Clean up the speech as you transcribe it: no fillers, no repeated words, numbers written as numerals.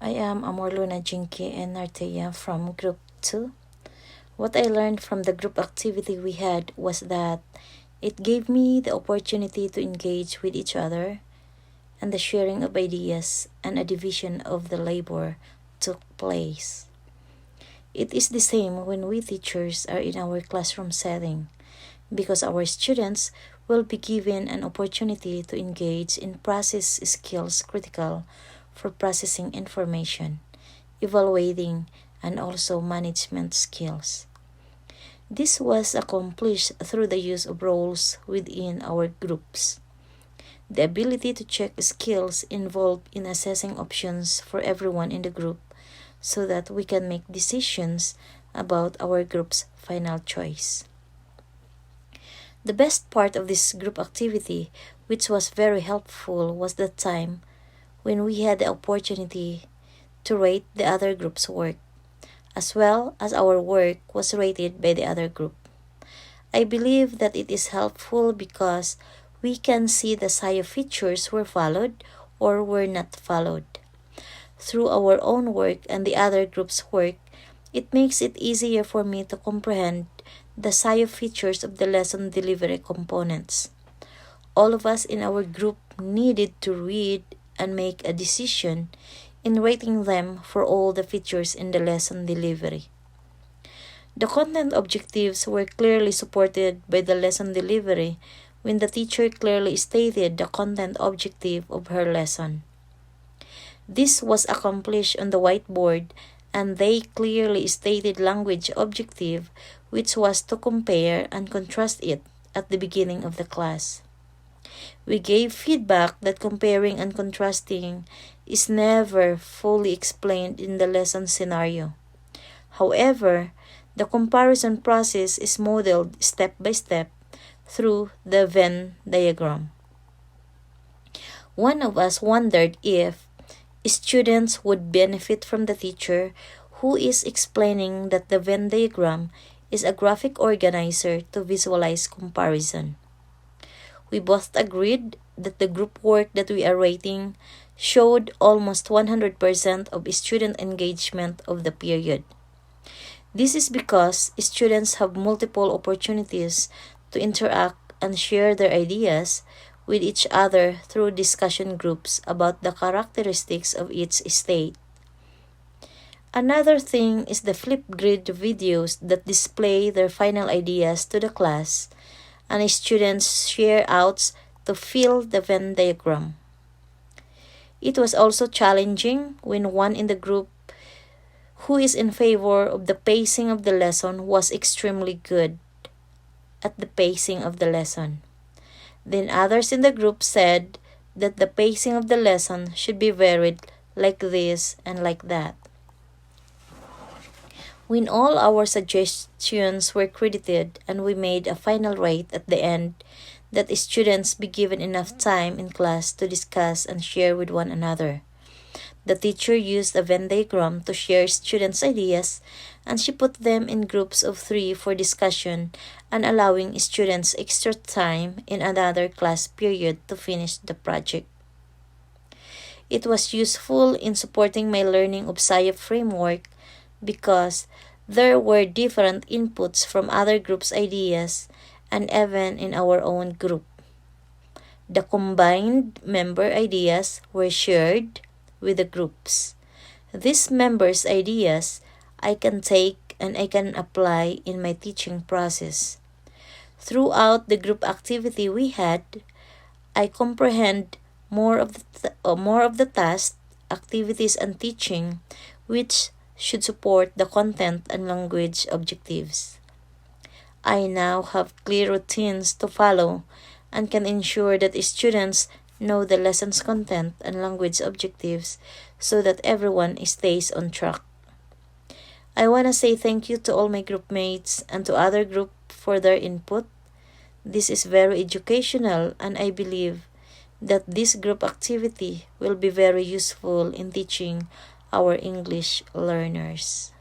I am Amorluna Jinky and Nartea from Group 2. What I learned from the group activity we had was that it gave me the opportunity to engage with each other, and the sharing of ideas and a division of the labor took place. It is the same when we teachers are in our classroom setting, because our students will be given an opportunity to engage in process skills critical for processing information, evaluating, and also management skills. This was accomplished through the use of roles within our groups. The ability to check skills involved in assessing options for everyone in the group so that we can make decisions about our group's final choice. The best part of this group activity, which was very helpful, was the time when we had the opportunity to rate the other group's work, as well as our work was rated by the other group. I believe that it is helpful because we can see the SIO features were followed or were not followed. Through our own work and the other group's work, it makes it easier for me to comprehend the SIO features of the lesson delivery components. All of us in our group needed to read and make a decision in rating them for all the features in the lesson delivery. The content objectives were clearly supported by the lesson delivery when the teacher clearly stated the content objective of her lesson. This was accomplished on the whiteboard, and they clearly stated language objective, which was to compare and contrast it at the beginning of the class. We gave feedback that comparing and contrasting is never fully explained in the lesson scenario. However, the comparison process is modeled step by step through the Venn diagram. One of us wondered if students would benefit from the teacher who is explaining that the Venn diagram is a graphic organizer to visualize comparison. We both agreed that the group work that we are rating showed almost 100% of student engagement of the period. This is because students have multiple opportunities to interact and share their ideas with each other through discussion groups about the characteristics of each state. Another thing is the Flipgrid videos that display their final ideas to the class, and students share outs to fill the Venn diagram. It was also challenging when one in the group who is in favor of the pacing of the lesson was extremely good at the pacing of the lesson. Then others in the group said that the pacing of the lesson should be varied like this and like that. When all our suggestions were credited and we made a final rate at the end, that students be given enough time in class to discuss and share with one another. The teacher used a Venn diagram to share students' ideas, and she put them in groups of 3 for discussion and allowing students extra time in another class period to finish the project. It was useful in supporting my learning of SIO framework because there were different inputs from other groups' ideas and even in our own group. The combined member ideas were shared with the groups. These members' ideas I can take and I can apply in my teaching process. Throughout the group activity we had, I comprehend more of the tasks, activities, and teaching which should support the content and language objectives. I now have clear routines to follow and can ensure that students know the lesson's content and language objectives so that everyone stays on track. I want to say thank you to all my group mates and to other group for their input. This is very educational, and I believe that this group activity will be very useful in teaching our English learners.